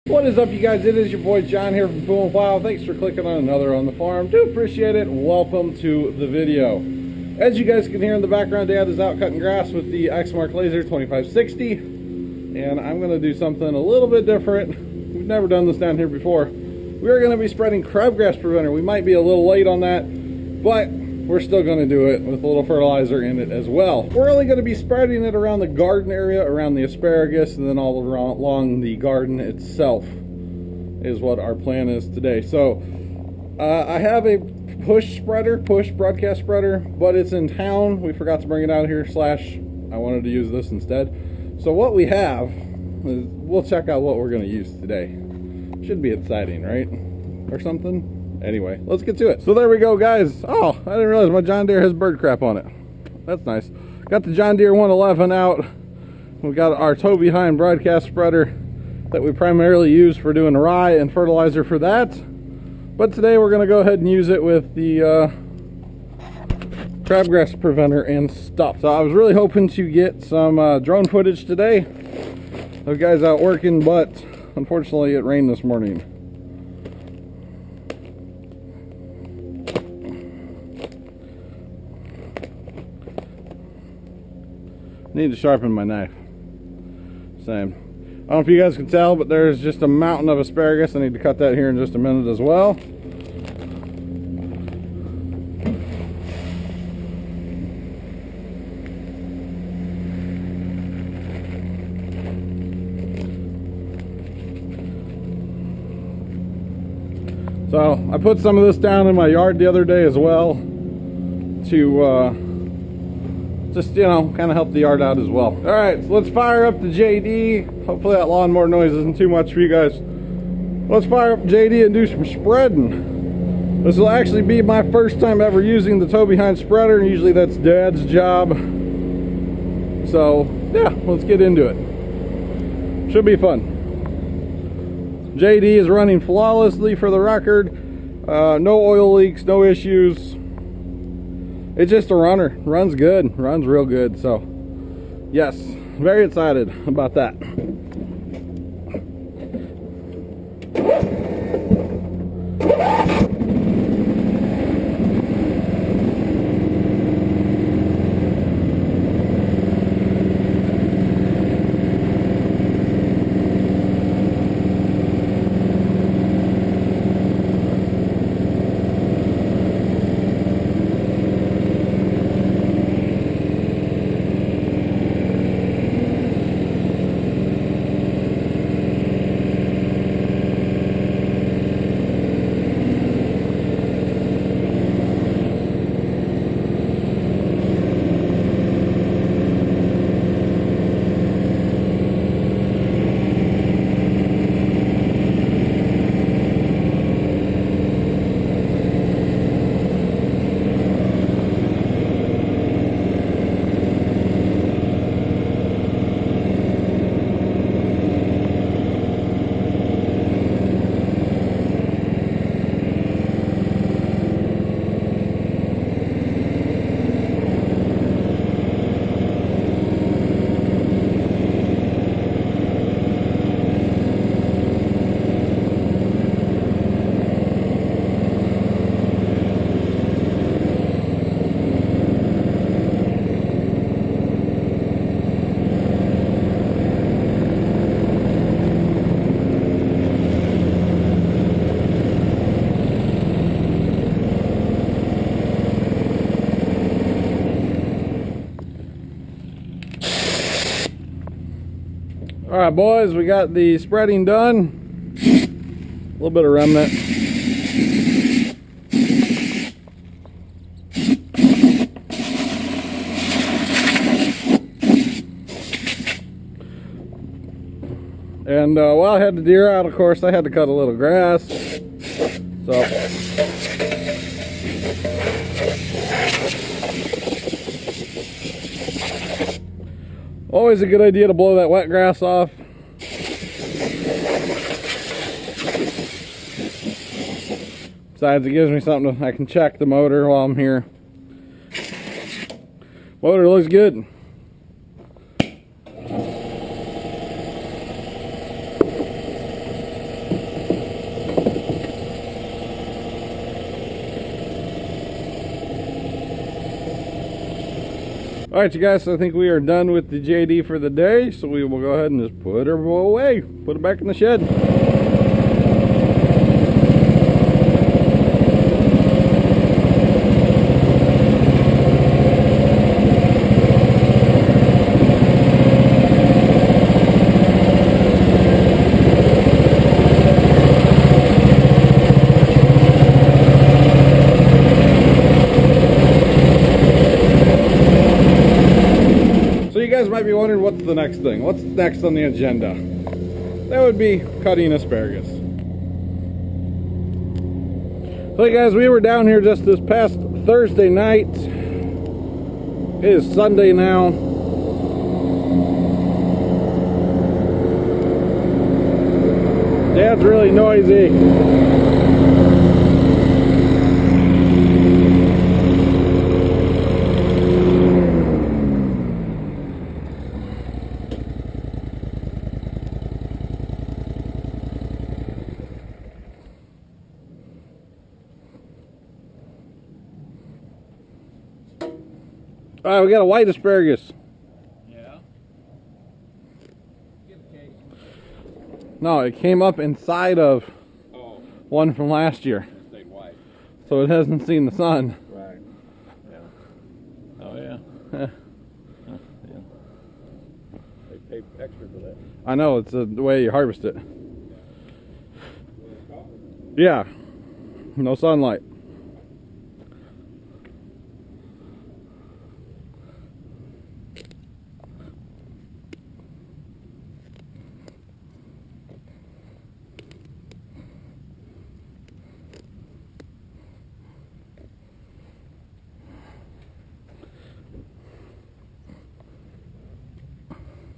What is up, you guys? It is your boy John here from Puma Plow. Thanks for clicking on another on the farm. Do appreciate it. Welcome to the video. As you guys can hear in the background, Dad is out cutting grass with the Exmark Laser 2560, and I'm going to do something a little bit different. We've never done this down here before. We're going to be spreading crabgrass preventer. We might be a little late on that, but we're still going to do it with a little fertilizer in it as well. We're only going to be spreading it around the garden area, around the asparagus, and then all along the garden itself is what our plan is today. So I have a push broadcast spreader, but it's in town. We forgot to bring it out here, / I wanted to use this instead. So what we have is, we'll check out what we're going to use today. Should be exciting, right? Or something. Anyway, let's get to it. So there we go, guys. Oh, I didn't realize my John Deere has bird crap on it. That's nice. Got the John Deere 111 out. We got our toe behind broadcast spreader that we primarily use for doing rye and fertilizer for that. But today we're going to go ahead and use it with the crabgrass preventer and stuff. So I was really hoping to get some drone footage today. Those guys out working, but unfortunately it rained this morning. Need to sharpen my knife. Same. I don't know if you guys can tell, but there's just a mountain of asparagus. I need to cut that here in just a minute as well. So I put some of this down in my yard the other day as well to just, you know, kind of help the yard out as well. All right, so let's fire up the JD. Hopefully that lawnmower noise isn't too much for you guys. Let's fire up JD and do some spreading. This will actually be my first time ever using the toe behind spreader. Usually that's Dad's job. So yeah, let's get into it. Should be fun. JD is running flawlessly for the record. No oil leaks, no issues. It's just a runner. Runs good. Runs real good. So, yes, very excited about that. All right, boys, we got the spreading done. A little bit of remnant. And while I had the deer out, of course, I had to cut a little grass. So always a good idea to blow that wet grass off. Besides, it gives me something I can check the motor while I'm here. Motor looks good. Alright, you guys, so I think we are done with the JD for the day, so we will go ahead and just put her away. Put it back in the shed. You guys might be wondering, what's the next thing? What's next on the agenda? That would be cutting asparagus. So you guys, we were down here just this past Thursday night. It is Sunday now. Dad's really noisy. Alright, we got a white asparagus. Yeah. No, it came up inside of one from last year. White. So it hasn't seen the sun. Right. Yeah. Oh yeah. Yeah. Huh, yeah. They pay extra for that. I know, it's the way you harvest it. Yeah. No sunlight.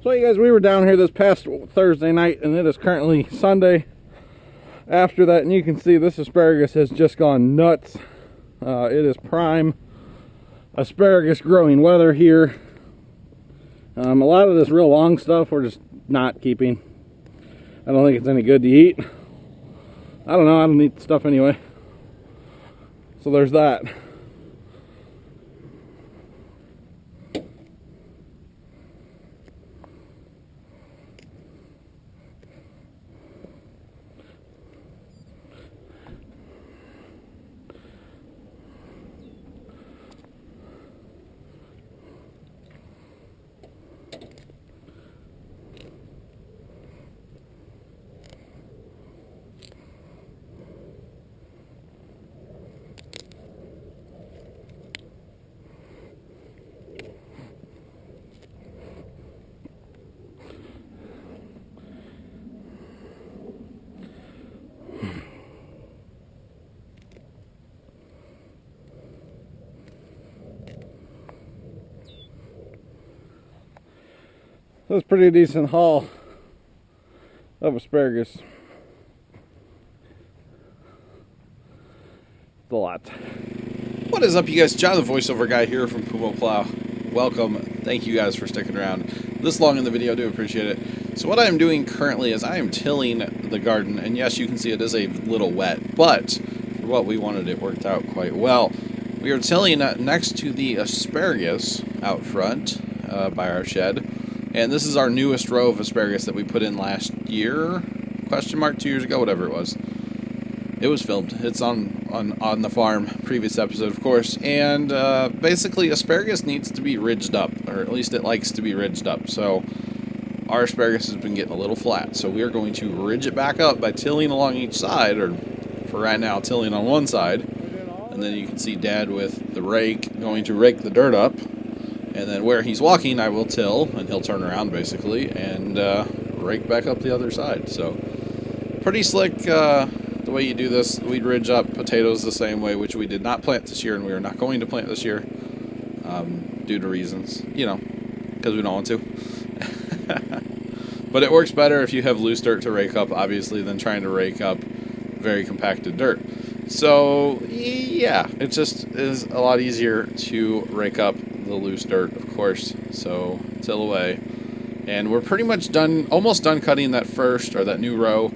So you guys, we were down here this past Thursday night, and it is currently Sunday after that, and you can see this asparagus has just gone nuts. It is prime asparagus growing weather here. A lot of this real long stuff we're just not keeping. I don't think it's any good to eat. I don't know, I don't eat the stuff anyway. So there's that. That's a pretty decent haul of asparagus. It's a lot. What is up, you guys? John, the voiceover guy here from Puma Plow. Welcome. Thank you guys for sticking around this long in the video. I do appreciate it. So what I am doing currently is I am tilling the garden, and yes, you can see it is a little wet, but for what we wanted, it worked out quite well. We are tilling next to the asparagus out front by our shed. And this is our newest row of asparagus that we put in last year, question mark, 2 years ago, whatever it was. It was filmed. It's on the farm, previous episode, of course. And basically, asparagus needs to be ridged up, or at least it likes to be ridged up. So our asparagus has been getting a little flat. So we are going to ridge it back up by tilling along each side, or for right now, tilling on one side. And then you can see Dad with the rake going to rake the dirt up. And then where he's walking, I will till, and he'll turn around, basically, and rake back up the other side. So, pretty slick the way you do this. We'd ridge up potatoes the same way, which we did not plant this year, and we are not going to plant this year, due to reasons, you know, because we don't want to. But it works better if you have loose dirt to rake up, obviously, than trying to rake up very compacted dirt. So, yeah, it just is a lot easier to rake up the loose dirt, of course. So, till away. And we're pretty much done, almost done cutting that first, or that new row.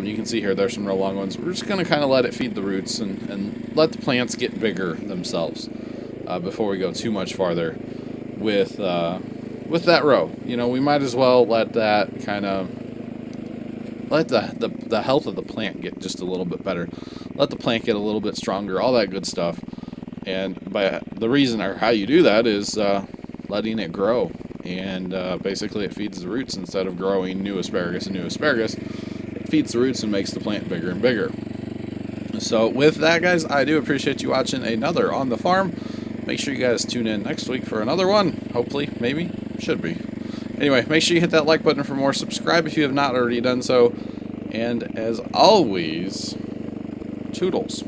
You can see here, there's some real long ones. We're just going to kind of let it feed the roots and let the plants get bigger themselves before we go too much farther with that row. You know, we might as well let that kind of let the health of the plant get just a little bit better. Let the plant get a little bit stronger, all that good stuff. And by the reason or how you do that is letting it grow. And basically it feeds the roots instead of growing new asparagus and new asparagus. It feeds the roots and makes the plant bigger and bigger. So with that, guys, I do appreciate you watching another On the Farm. Make sure you guys tune in next week for another one. Hopefully, maybe, should be. Anyway, make sure you hit that like button for more. Subscribe if you have not already done so. And as always, toodles.